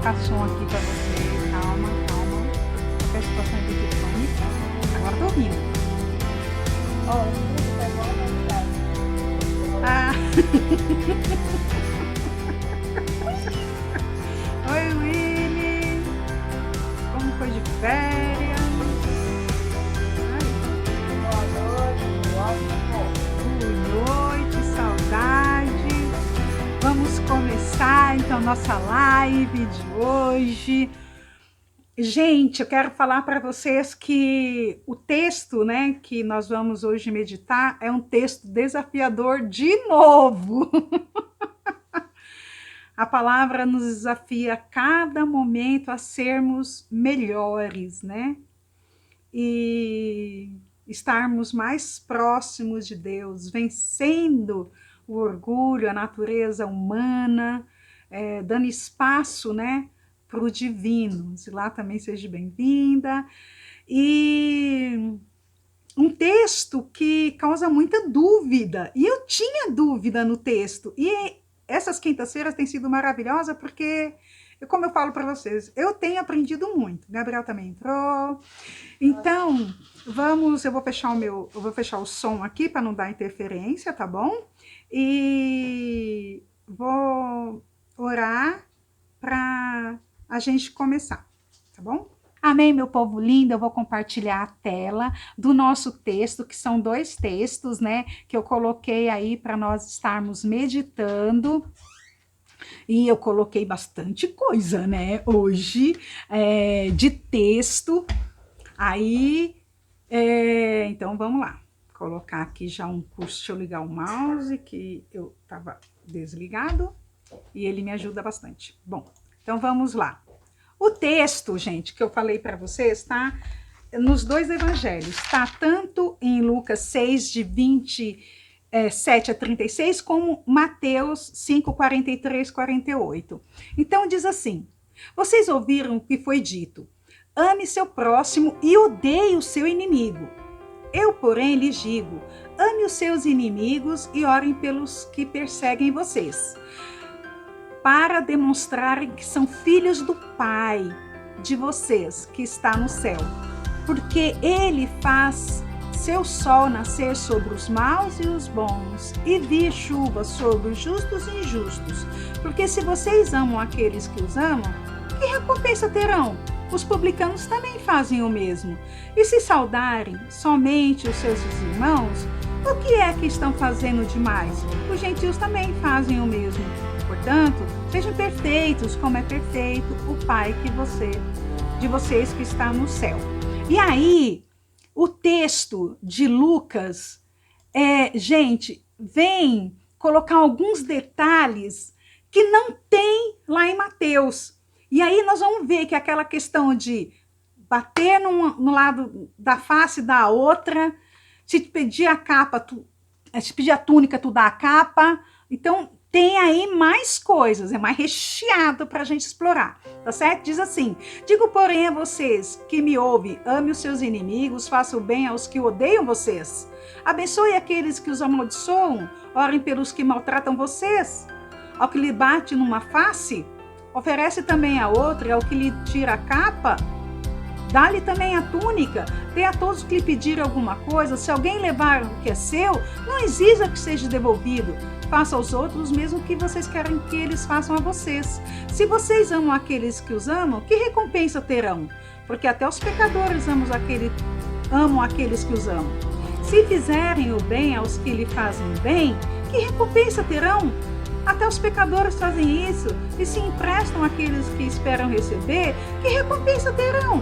colocar som aqui para você. Calma, calma. Qualquer situação de telefone. Agora tô ouvindo. Ó, tudo tá igual a novidade. Ah. Oi, Willy. Como foi de férias? Boa Boa noite, saudade. Vamos começar então nossa live de hoje. Gente, eu quero falar para vocês que o texto, né, que nós vamos hoje meditar é um texto desafiador de novo. A palavra nos desafia a cada momento a sermos melhores, né? E estarmos mais próximos de Deus, vencendo o orgulho, a natureza humana, dando espaço, né, para o divino. Se lá também seja bem-vinda. E um texto que causa muita dúvida. E eu tinha dúvida no texto. E essas quintas-feiras têm sido maravilhosas porque, como eu falo para vocês, eu tenho aprendido muito. Gabriel também entrou. Então, eu vou fechar o som aqui para não dar interferência, tá bom? E vou orar para a gente começar, tá bom? Amém, meu povo lindo, eu vou compartilhar a tela do nosso texto, que são 2 textos, né, que eu coloquei aí para nós estarmos meditando. E eu coloquei bastante coisa, né, hoje, de texto. Aí, então vamos lá. Vou colocar aqui já um curso, deixa eu ligar o mouse, que eu estava desligado, e ele me ajuda bastante. Bom, então vamos lá. O texto, gente, que eu falei para vocês, tá nos 2 evangelhos, tá tanto em Lucas 6, de 27 a 36, como Mateus 5, 43, 48. Então diz assim: vocês ouviram o que foi dito: ame seu próximo e odeie o seu inimigo. Eu, porém, lhes digo: ame os seus inimigos e orem pelos que perseguem vocês, para demonstrarem que são filhos do Pai de vocês, que está no céu. Porque ele faz seu sol nascer sobre os maus e os bons, e vir chuva sobre os justos e injustos. Porque se vocês amam aqueles que os amam, que recompensa terão? Os publicanos também fazem o mesmo. E se saudarem somente os seus irmãos, o que é que estão fazendo demais? Os gentios também fazem o mesmo. Portanto, sejam perfeitos, como é perfeito o Pai de vocês que está no céu. E aí, o texto de Lucas, gente, vem colocar alguns detalhes que não tem lá em Mateus. E aí nós vamos ver que aquela questão de bater no lado da face da outra, se te pedir a capa, se pedir a túnica, tu dá a capa. Então, tem aí mais coisas, é mais recheado para a gente explorar, tá certo? Diz assim: digo, porém, a vocês que me ouvem, ame os seus inimigos, faça o bem aos que odeiam vocês. Abençoe aqueles que os amaldiçoam, orem pelos que maltratam vocês. Ao que lhe bate numa face, oferece também a outra, e ao que lhe tira a capa, dá-lhe também a túnica. Dê a todos que lhe pedirem alguma coisa. Se alguém levar o que é seu, não exija que seja devolvido. Faça aos outros mesmo que vocês querem que eles façam a vocês. Se vocês amam aqueles que os amam, que recompensa terão? Porque até os pecadores amam aqueles que os amam. Se fizerem o bem aos que lhe fazem bem, que recompensa terão? Até os pecadores fazem isso, e se emprestam àqueles que esperam receber, que recompensa terão?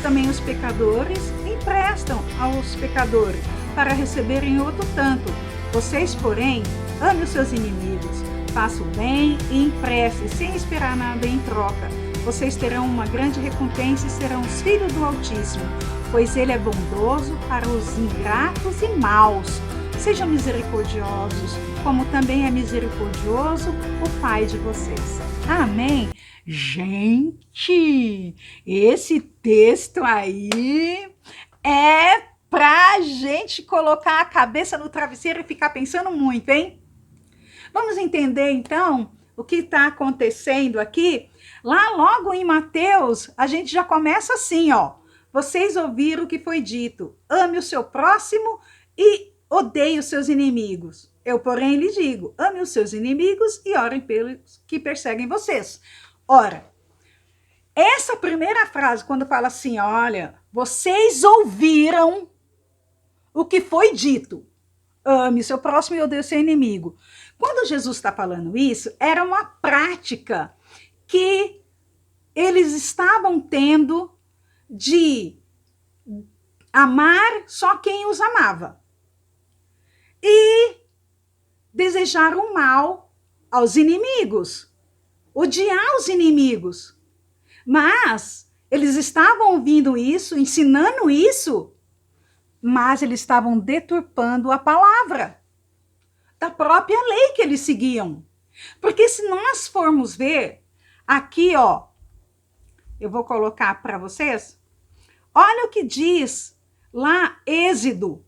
Também os pecadores emprestam aos pecadores, para receberem outro tanto. Vocês, porém, ame os seus inimigos, façam o bem e emprestem, sem esperar nada em troca. Vocês terão uma grande recompensa e serão os filhos do Altíssimo, pois ele é bondoso para os ingratos e maus. Sejam misericordiosos, como também é misericordioso o Pai de vocês. Amém? Gente, esse texto aí é pra gente colocar a cabeça no travesseiro e ficar pensando muito, hein? Vamos entender, então, o que está acontecendo aqui? Lá logo em Mateus, a gente já começa assim, ó. Vocês ouviram o que foi dito, ame o seu próximo e odeie os seus inimigos. Eu, porém, lhes digo, ame os seus inimigos e orem pelos que perseguem vocês. Ora, essa primeira frase, quando fala assim, olha, vocês ouviram o que foi dito, ame o seu próximo e odeie o seu inimigo. Quando Jesus está falando isso, era uma prática que eles estavam tendo de amar só quem os amava e desejar o mal aos inimigos, odiar os inimigos. Mas eles estavam ouvindo isso, ensinando isso, mas eles estavam deturpando a palavra da própria lei que eles seguiam. Porque se nós formos ver aqui, ó, eu vou colocar para vocês, olha o que diz lá Êxodo.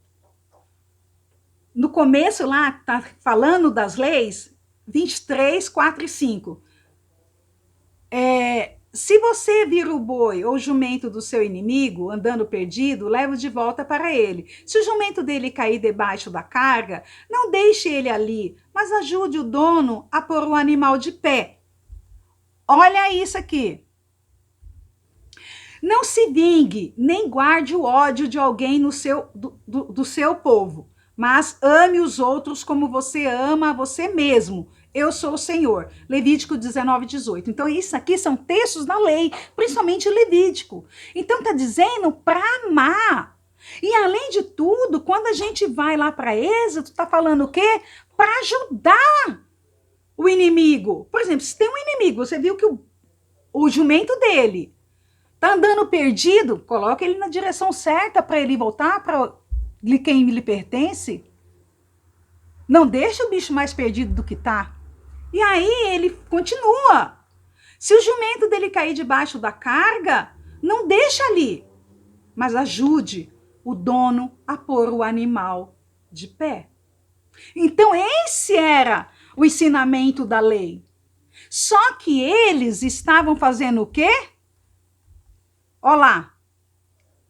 No começo lá, tá falando das leis, 23, 4 e 5. Se você vir o boi ou o jumento do seu inimigo andando perdido, leva-o de volta para ele. Se o jumento dele cair debaixo da carga, não deixe ele ali, mas ajude o dono a pôr o animal de pé. Olha isso aqui. Não se vingue, nem guarde o ódio de alguém do seu povo, mas ame os outros como você ama a você mesmo. Eu sou o Senhor. Levítico 19, 18. Então, isso aqui são textos da lei, principalmente Levítico. Então, está dizendo para amar. E, além de tudo, quando a gente vai lá para Êxodo, está falando o quê? Para ajudar o inimigo. Por exemplo, se tem um inimigo, você viu que o jumento dele está andando perdido, coloca ele na direção certa para ele voltar para quem lhe pertence. Não deixa o bicho mais perdido do que está. E aí ele continua. Se o jumento dele cair debaixo da carga, não deixa ali, mas ajude o dono a pôr o animal de pé. Então esse era o ensinamento da lei. Só que eles estavam fazendo o quê? Olha lá,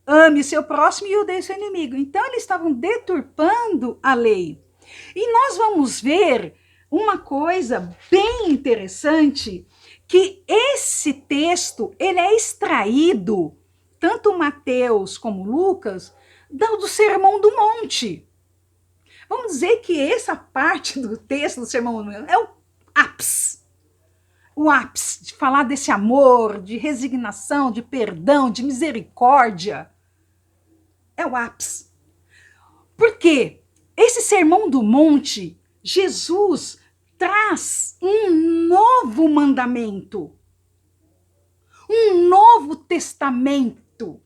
ame seu próximo e odeie seu inimigo. Então eles estavam deturpando a lei. E nós vamos ver uma coisa bem interessante, que esse texto, ele é extraído, tanto Mateus como Lucas, do Sermão do Monte. Vamos dizer que essa parte do texto do Sermão do Monte é o ápice. O ápice de falar desse amor, de resignação, de perdão, de misericórdia. É o ápice. Por quê? Esse Sermão do Monte, Jesus traz um novo mandamento, um novo testamento.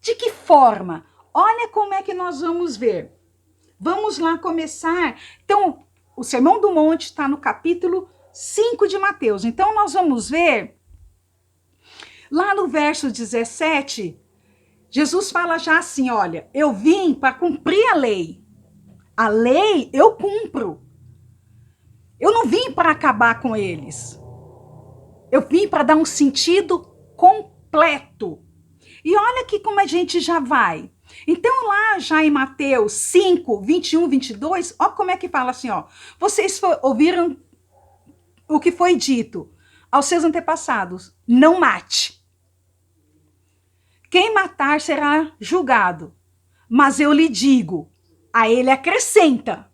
De que forma? Olha como é que nós vamos ver. Vamos lá começar. Então, o Sermão do Monte está no capítulo 5 de Mateus. Então, nós vamos ver, lá no verso 17, Jesus fala já assim, olha, eu vim para cumprir a lei. A lei eu cumpro. Eu não vim para acabar com eles. Eu vim para dar um sentido completo. E olha aqui como a gente já vai. Então lá já em Mateus 5, 21, 22, ó como é que fala assim, ó. Vocês ouviram o que foi dito aos seus antepassados. Não mate. Quem matar será julgado. Mas eu lhe digo, a ele acrescenta.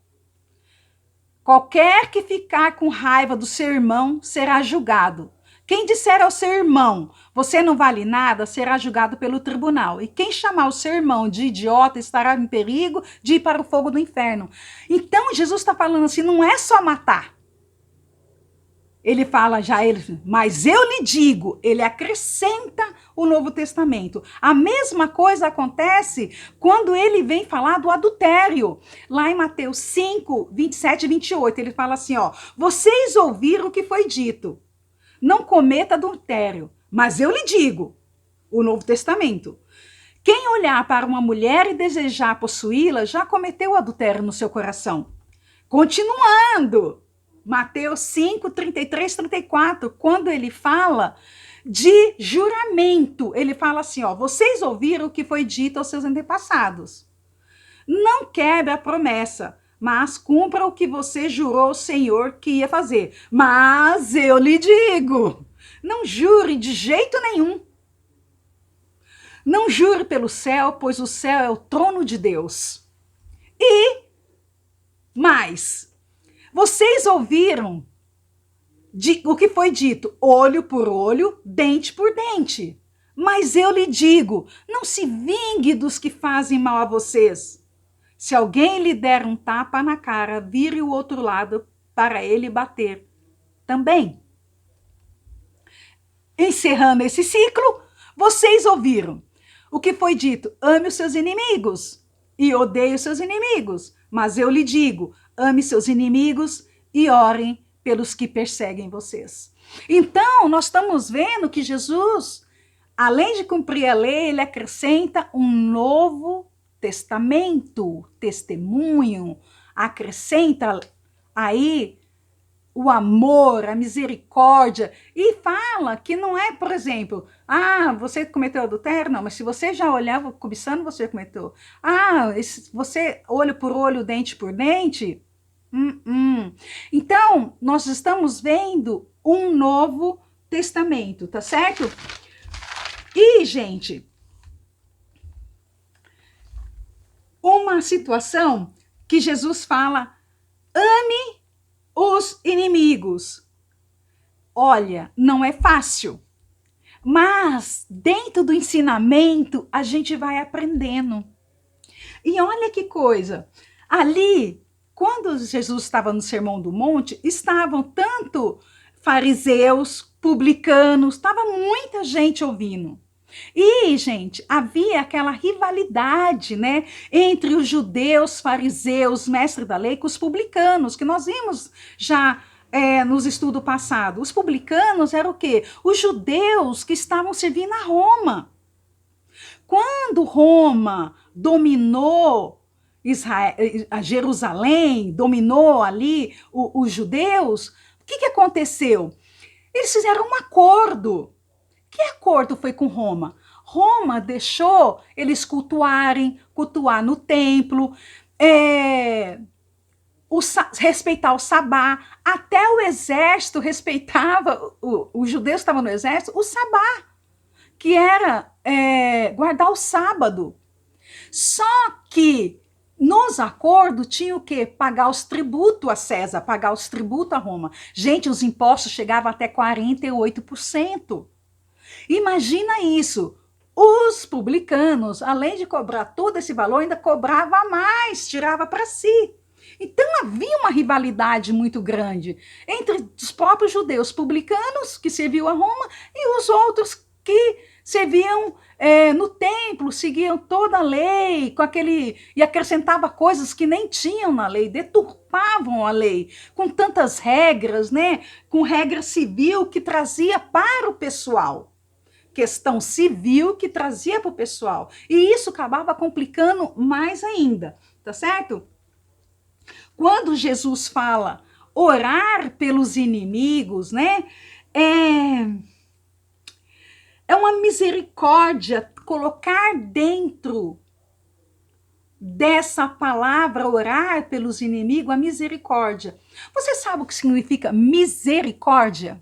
Qualquer que ficar com raiva do seu irmão será julgado. Quem disser ao seu irmão, você não vale nada, será julgado pelo tribunal. E quem chamar o seu irmão de idiota estará em perigo de ir para o fogo do inferno. Então, Jesus está falando assim, não é só matar. Ele fala já, mas eu lhe digo, ele acrescenta o Novo Testamento. A mesma coisa acontece quando ele vem falar do adultério. Lá em Mateus 5, 27 e 28, ele fala assim, ó, vocês ouviram o que foi dito, não cometa adultério, mas eu lhe digo, o Novo Testamento, quem olhar para uma mulher e desejar possuí-la, já cometeu adultério no seu coração. Continuando. Mateus 5, 33, 34, quando ele fala de juramento. Ele fala assim, ó, vocês ouviram o que foi dito aos seus antepassados. Não quebre a promessa, mas cumpra o que você jurou ao Senhor que ia fazer. Mas eu lhe digo, não jure de jeito nenhum. Não jure pelo céu, pois o céu é o trono de Deus. E mais, vocês ouviram o que foi dito, olho por olho, dente por dente. Mas eu lhe digo, não se vingue dos que fazem mal a vocês. Se alguém lhe der um tapa na cara, vire o outro lado para ele bater também. Encerrando esse ciclo, vocês ouviram o que foi dito, ame os seus inimigos e odeie os seus inimigos. Mas eu lhe digo, ame seus inimigos e orem pelos que perseguem vocês. Então, nós estamos vendo que Jesus, além de cumprir a lei, ele acrescenta um novo testamento, testemunho, acrescenta aí o amor, a misericórdia, e fala que não é, por exemplo, você cometeu adultério? Não, mas se você já olhava cobiçando, você cometeu. Você olho por olho, dente por dente? Então, nós estamos vendo um novo testamento, tá certo? E, gente, uma situação que Jesus fala, ame os inimigos. Olha, não é fácil, mas dentro do ensinamento a gente vai aprendendo. E olha que coisa, ali, quando Jesus estava no Sermão do Monte, estavam tanto fariseus, publicanos, estava muita gente ouvindo. E, gente, havia aquela rivalidade, né, entre os judeus, fariseus, mestres da lei, com os publicanos, que nós vimos já nos estudos passados. Os publicanos eram o quê? Os judeus que estavam servindo a Roma. Quando Roma dominou Israel, a Jerusalém, dominou ali os judeus, o que aconteceu? Eles fizeram um acordo. Que acordo foi com Roma? Roma deixou eles cultuar no templo, respeitar o sabá. Até o exército respeitava, os judeus que estavam no exército, o sabá, que era guardar o sábado. Só que nos acordos tinha o quê? Pagar os tributos a César, pagar os tributos a Roma. Gente, os impostos chegavam até 48%. Imagina isso, os publicanos, além de cobrar todo esse valor, ainda cobrava mais, tirava para si. Então havia uma rivalidade muito grande entre os próprios judeus publicanos, que serviam a Roma, e os outros que serviam no templo, seguiam toda a lei, e acrescentava coisas que nem tinham na lei, deturpavam a lei, com tantas regras, né? Com regra civil que trazia para o pessoal. Questão civil que trazia para o pessoal. E isso acabava complicando mais ainda, tá certo? Quando Jesus fala orar pelos inimigos, né? É uma misericórdia colocar dentro dessa palavra orar pelos inimigos a misericórdia. Você sabe o que significa misericórdia?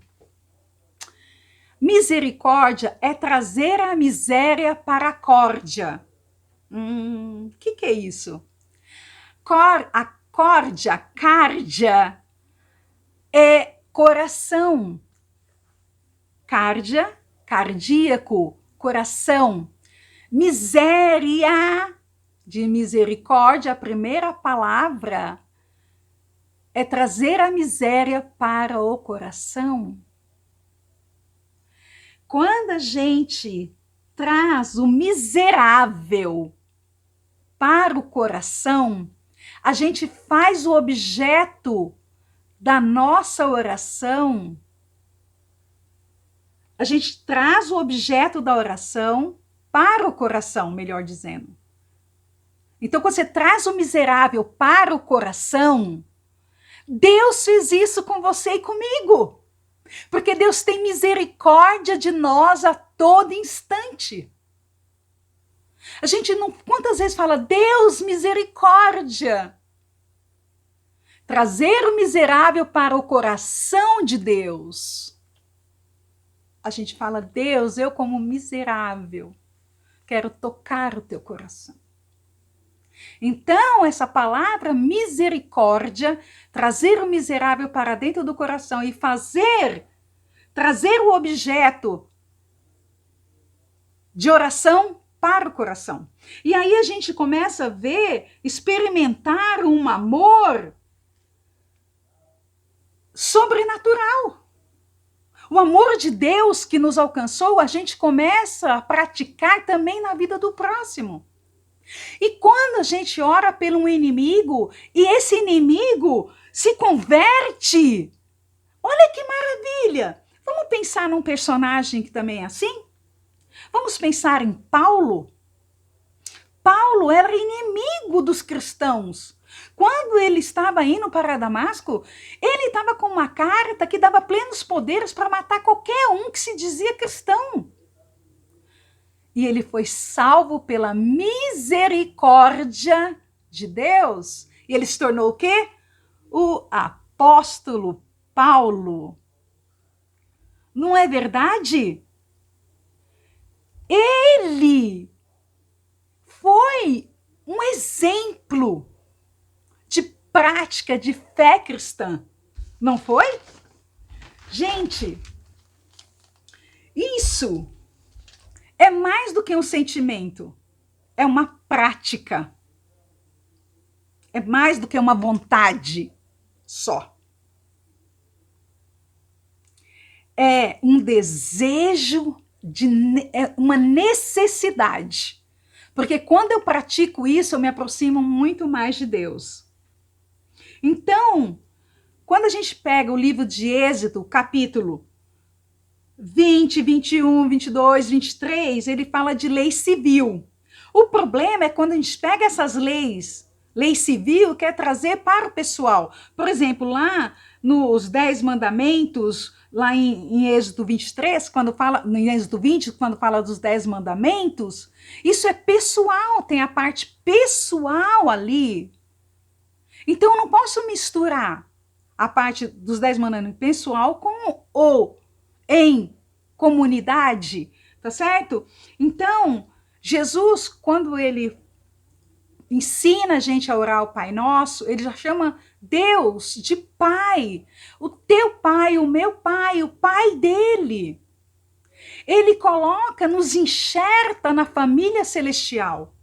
Misericórdia é trazer a miséria para a córdia. Que é isso? A córdia, cárdia, é coração. Cárdia, cardíaco, coração. Miséria, de misericórdia, a primeira palavra é trazer a miséria para o coração. Quando a gente traz o miserável para o coração, a gente faz o objeto da nossa oração, a gente traz o objeto da oração para o coração, melhor dizendo. Então, quando você traz o miserável para o coração, Deus fez isso com você e comigo. Porque Deus tem misericórdia de nós a todo instante. A gente não, quantas vezes fala, Deus, misericórdia. Trazer o miserável para o coração de Deus. A gente fala, Deus, eu como miserável, quero tocar o teu coração. Então, essa palavra misericórdia, trazer o miserável para dentro do coração e trazer o objeto de oração para o coração. E aí a gente começa a ver, experimentar um amor sobrenatural. O amor de Deus que nos alcançou, a gente começa a praticar também na vida do próximo. E quando a gente ora pelo inimigo, e esse inimigo se converte, olha que maravilha! Vamos pensar num personagem que também é assim? Vamos pensar em Paulo? Paulo era inimigo dos cristãos. Quando ele estava indo para Damasco, ele estava com uma carta que dava plenos poderes para matar qualquer um que se dizia cristão. E ele foi salvo pela misericórdia de Deus. E ele se tornou o quê? O apóstolo Paulo. Não é verdade? Ele foi um exemplo de prática de fé cristã. Não foi? Gente, isso é mais do que um sentimento, é uma prática. É mais do que uma vontade só. É um desejo, é uma necessidade. Porque quando eu pratico isso, eu me aproximo muito mais de Deus. Então, quando a gente pega o livro de Êxodo, capítulo 20, 21, 22, 23, ele fala de lei civil. O problema é quando a gente pega essas leis, lei civil, quer trazer para o pessoal. Por exemplo, lá nos 10 mandamentos, lá em Êxodo 23, em Êxodo 20, quando fala dos 10 mandamentos, isso é pessoal, tem a parte pessoal ali. Então, eu não posso misturar a parte dos 10 mandamentos pessoal com o em comunidade, tá certo? Então, Jesus, quando ele ensina a gente a orar o Pai Nosso, ele já chama Deus de Pai. O teu Pai, o meu Pai, o Pai dele. Ele coloca, nos enxerta na família celestial.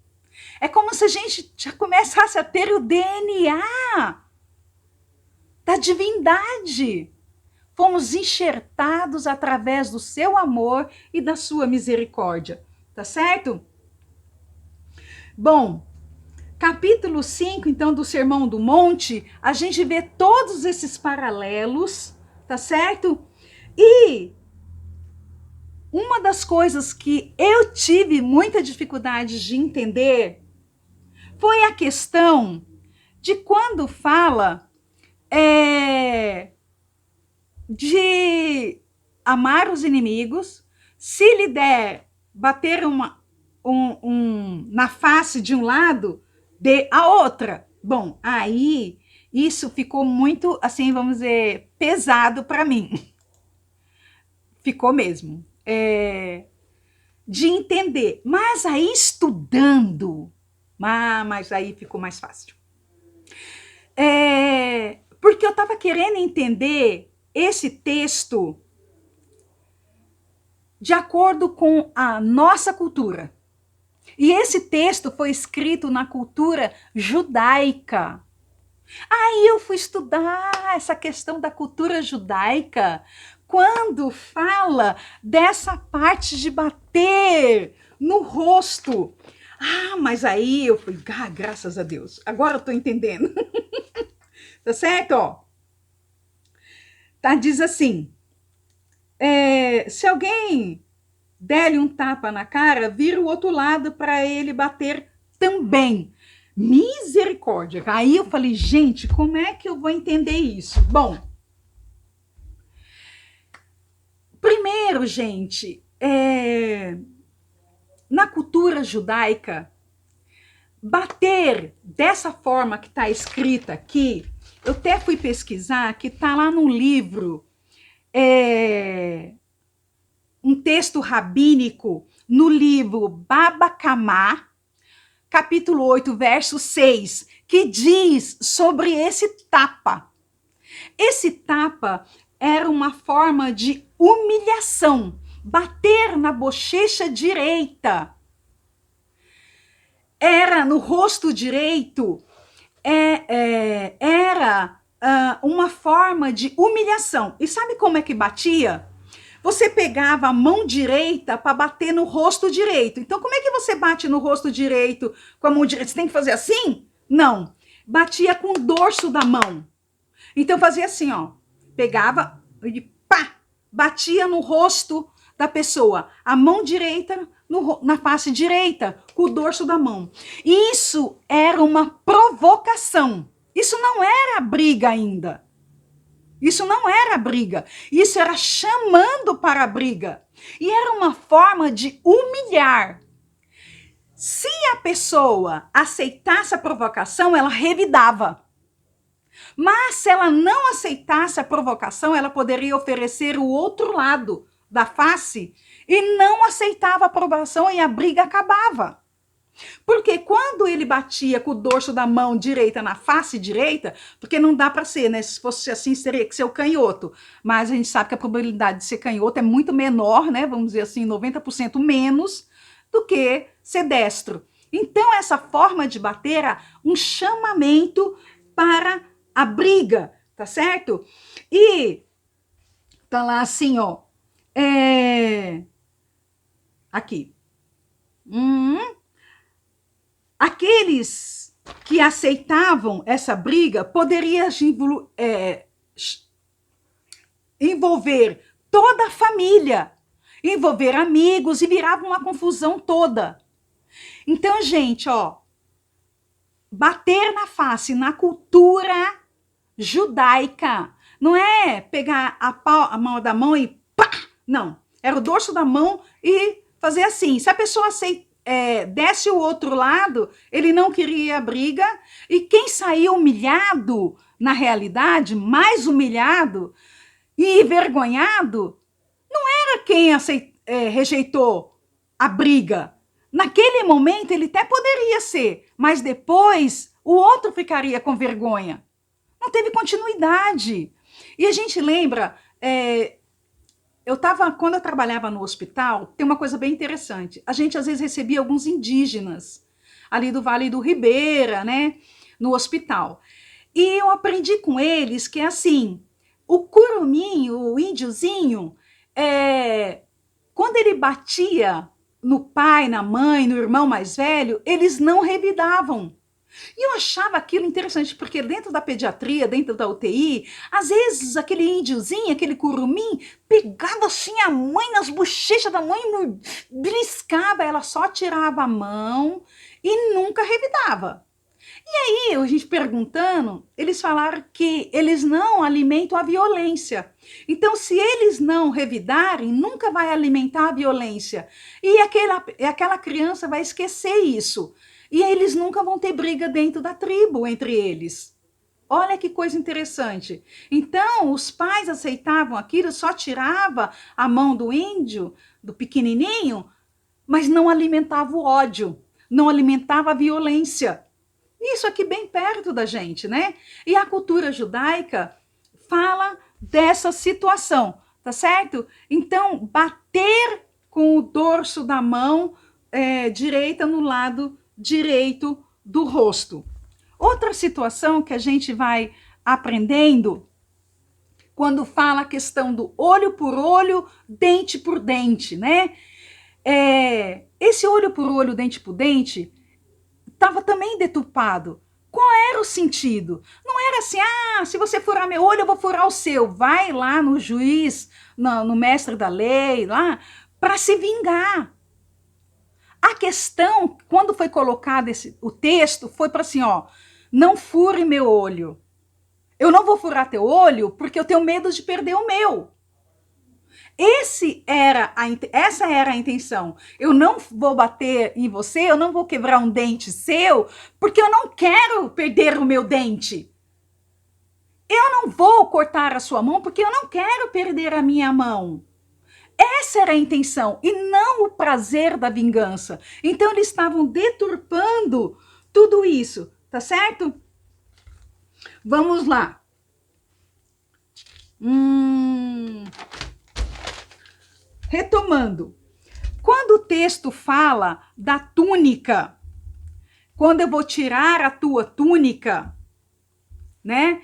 É como se a gente já começasse a ter o DNA da divindade. Fomos enxertados através do seu amor e da sua misericórdia. Tá certo? Bom, capítulo 5, então, do Sermão do Monte, a gente vê todos esses paralelos, tá certo? E uma das coisas que eu tive muita dificuldade de entender foi a questão de quando fala de amar os inimigos, se lhe der bater na face de um lado, dê a outra. Bom, aí isso ficou muito, assim, vamos dizer, pesado para mim. Ficou mesmo. De entender. Mas aí estudando, mas aí ficou mais fácil. Porque eu estava querendo entender esse texto de acordo com a nossa cultura. E esse texto foi escrito na cultura judaica. Aí eu fui estudar essa questão da cultura judaica, quando fala dessa parte de bater no rosto. Mas aí eu fui, graças a Deus, agora eu tô entendendo. Tá certo? Ó. Tá, diz assim, se alguém der-lhe um tapa na cara, vira o outro lado para ele bater também. Misericórdia. Aí eu falei, gente, como é que eu vou entender isso? Bom, primeiro, gente, na cultura judaica, bater dessa forma que está escrita aqui, eu até fui pesquisar, que está lá no livro, um texto rabínico, no livro Baba Kamá, capítulo 8, verso 6, que diz sobre esse tapa. Esse tapa era uma forma de humilhação, bater na bochecha direita. Era no rosto direito, era uma forma de humilhação. E sabe como é que batia? Você pegava a mão direita para bater no rosto direito. Então, como é que você bate no rosto direito com a mão direita? Você tem que fazer assim? Não. Batia com o dorso da mão. Então, fazia assim, ó. Pegava e pá! Batia no rosto da pessoa. A mão direita na face direita, com o dorso da mão. Isso era uma provocação. Isso não era briga ainda. Isso não era briga, isso era chamando para a briga. E era uma forma de humilhar. Se a pessoa aceitasse a provocação, ela revidava. Mas se ela não aceitasse a provocação, ela poderia oferecer o outro lado da face e não aceitava a provocação e a briga acabava. Porque quando ele batia com o dorso da mão direita na face direita, porque não dá para ser, né? Se fosse assim, teria que ser o canhoto. Mas a gente sabe que a probabilidade de ser canhoto é muito menor, né? Vamos dizer assim, 90% menos do que ser destro. Então, essa forma de bater era um chamamento para a briga, tá certo? E tá lá assim, ó. Aqui. Aqueles que aceitavam essa briga poderiam envolver toda a família, envolver amigos e virava uma confusão toda. Então, gente, ó, bater na face na cultura judaica não é pegar a mão da mão e pá! Não, era o dorso da mão e fazer assim. Se a pessoa desce o outro lado, ele não queria a briga, e quem saía humilhado, na realidade, mais humilhado e envergonhado, não era quem rejeitou a briga. Naquele momento ele até poderia ser, mas depois o outro ficaria com vergonha. Não teve continuidade. E a gente lembra... quando eu trabalhava no hospital, tem uma coisa bem interessante. A gente às vezes recebia alguns indígenas ali do Vale do Ribeira, né, no hospital. E eu aprendi com eles que assim, o curuminho, o índiozinho, quando ele batia no pai, na mãe, no irmão mais velho, eles não revidavam. E eu achava aquilo interessante, porque dentro da pediatria, dentro da UTI, às vezes aquele índiozinho, aquele curumim, pegava assim a mãe nas bochechas da mãe, beliscava, ela só tirava a mão e nunca revidava. E aí, a gente perguntando, eles falaram que eles não alimentam a violência. Então, se eles não revidarem, nunca vai alimentar a violência. E aquela criança vai esquecer isso. E eles nunca vão ter briga dentro da tribo entre eles. Olha que coisa interessante. Então, os pais aceitavam aquilo, só tirava a mão do índio, do pequenininho, mas não alimentava o ódio, não alimentava a violência. Isso aqui bem perto da gente, né? E a cultura judaica fala dessa situação, tá certo? Então, bater com o dorso da mão direita no lado direito do rosto. Outra situação que a gente vai aprendendo quando fala a questão do olho por olho, dente por dente, né? Esse olho por olho, dente por dente estava também deturpado. Qual era o sentido? Não era assim, se você furar meu olho, eu vou furar o seu. Vai lá no juiz, no mestre da lei, lá, para se vingar. A questão, quando foi colocado o texto, foi para assim, ó, não fure meu olho. Eu não vou furar teu olho porque eu tenho medo de perder o meu. Essa era a intenção. Eu não vou bater em você, eu não vou quebrar um dente seu, porque eu não quero perder o meu dente. Eu não vou cortar a sua mão, porque eu não quero perder a minha mão. Essa era a intenção, e não o prazer da vingança. Então, eles estavam deturpando tudo isso, tá certo? Vamos lá. Retomando. Quando o texto fala da túnica, quando eu vou tirar a tua túnica, né?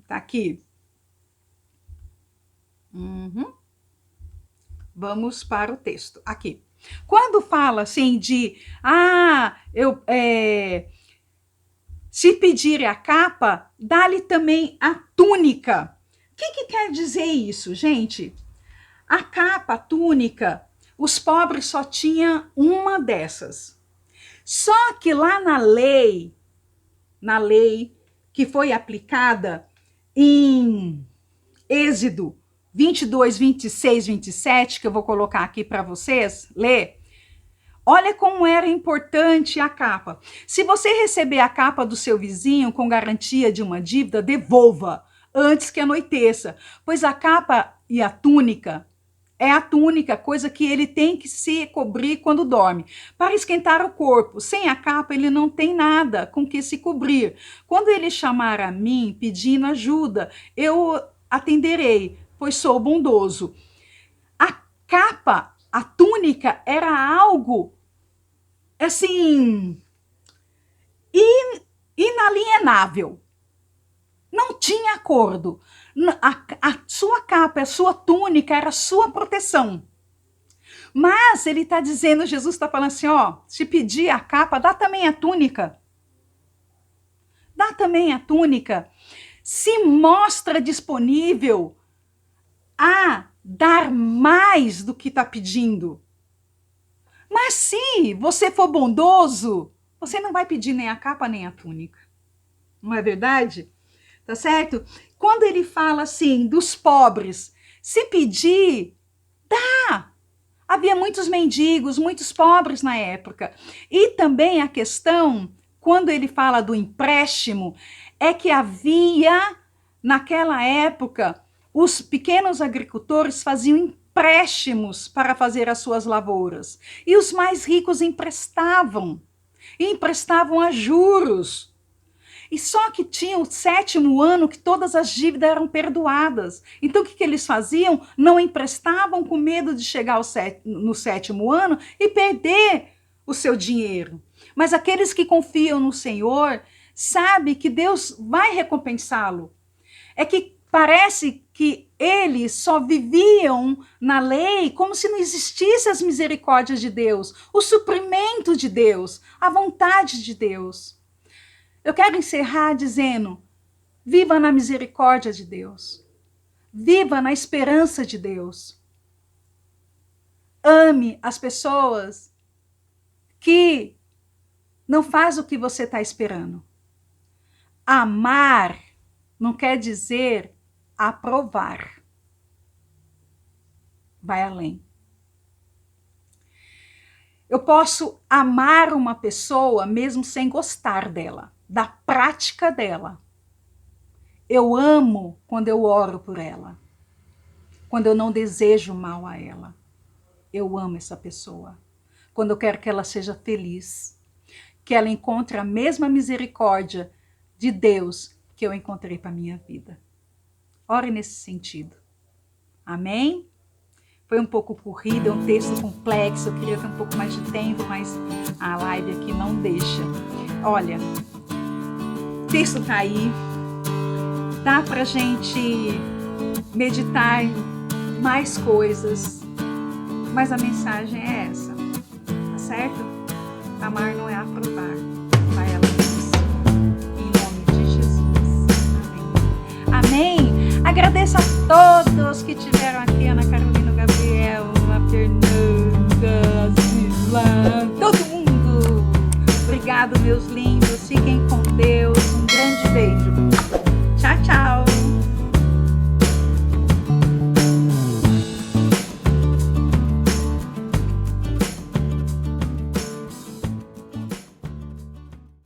Tá aqui. Vamos para o texto. Aqui. Quando fala assim de, se pedir a capa, dá-lhe também a túnica. O que quer dizer isso, gente? A capa, a túnica, os pobres só tinham uma dessas. Só que lá na lei que foi aplicada em Êxodo 22, 26, 27, que eu vou colocar aqui para vocês ler. Olha como era importante a capa. Se você receber a capa do seu vizinho com garantia de uma dívida, devolva antes que anoiteça, pois a capa e a túnica é a túnica, coisa que ele tem que se cobrir quando dorme, para esquentar o corpo. Sem a capa, ele não tem nada com que se cobrir. Quando ele chamar a mim, pedindo ajuda, eu atenderei, pois sou bondoso. A capa, a túnica, era algo, assim, inalienável. Não tinha acordo. A sua capa, a sua túnica era a sua proteção. Mas ele está dizendo, Jesus está falando assim, ó, se pedir a capa, dá também a túnica. Dá também a túnica. Se mostra disponível a dar mais do que está pedindo. Mas se você for bondoso, você não vai pedir nem a capa nem a túnica. Não é verdade? Tá certo? Quando ele fala assim dos pobres, se pedir, dá. Havia muitos mendigos, muitos pobres na época. E também a questão, quando ele fala do empréstimo, é que havia, naquela época, os pequenos agricultores faziam empréstimos para fazer as suas lavouras. E os mais ricos emprestavam. E emprestavam a juros. E só que tinha o 7º ano que todas as dívidas eram perdoadas. Então, o que eles faziam? Não emprestavam com medo de chegar no 7º ano e perder o seu dinheiro. Mas aqueles que confiam no Senhor, sabem que Deus vai recompensá-lo. É que parece que eles só viviam na lei como se não existisse as misericórdias de Deus, o suprimento de Deus, a vontade de Deus. Eu quero encerrar dizendo, viva na misericórdia de Deus. Viva na esperança de Deus. Ame as pessoas que não faz o que você está esperando. Amar não quer dizer aprovar. Vai além. Eu posso amar uma pessoa mesmo sem gostar dela, da prática dela. Eu amo quando eu oro por ela, quando eu não desejo mal a ela. Eu amo essa pessoa. Quando eu quero que ela seja feliz, que ela encontre a mesma misericórdia de Deus que eu encontrei para a minha vida. Ore nesse sentido. Amém? Foi um pouco corrido, é um texto complexo, eu queria ter um pouco mais de tempo, mas a live aqui não deixa. Olha, o texto tá aí, dá pra gente meditar mais coisas, mas a mensagem é essa, tá certo? Amar não é aprovar, vai além disso. Em nome de Jesus. Amém. Amém. Agradeço a todos que estiveram aqui, Ana Carolina, Gabriel, a Fernanda, Obrigado, meus lindos. Fiquem com Deus. Um grande beijo.